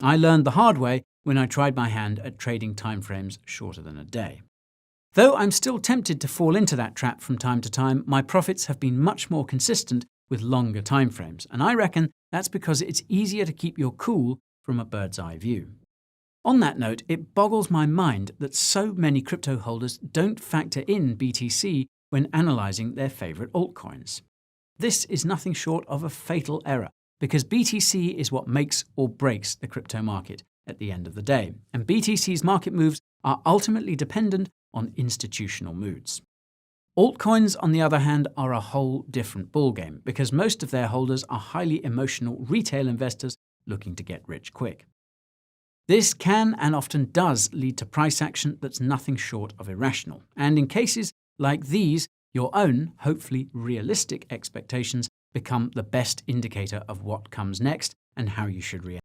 I learned the hard way when I tried my hand at trading timeframes shorter than a day. Though I'm still tempted to fall into that trap from time to time, my profits have been much more consistent with longer timeframes, and I reckon that's because it's easier to keep your cool from a bird's eye view. On that note, it boggles my mind that so many crypto holders don't factor in BTC when analysing their favourite altcoins. This is nothing short of a fatal error, because BTC is what makes or breaks the crypto market at the end of the day, and BTC's market moves are ultimately dependent on institutional moods. Altcoins, on the other hand, are a whole different ballgame, because most of their holders are highly emotional retail investors looking to get rich quick. This can and often does lead to price action that's nothing short of irrational, and in cases like these, your own, hopefully realistic expectations become the best indicator of what comes next and how you should react.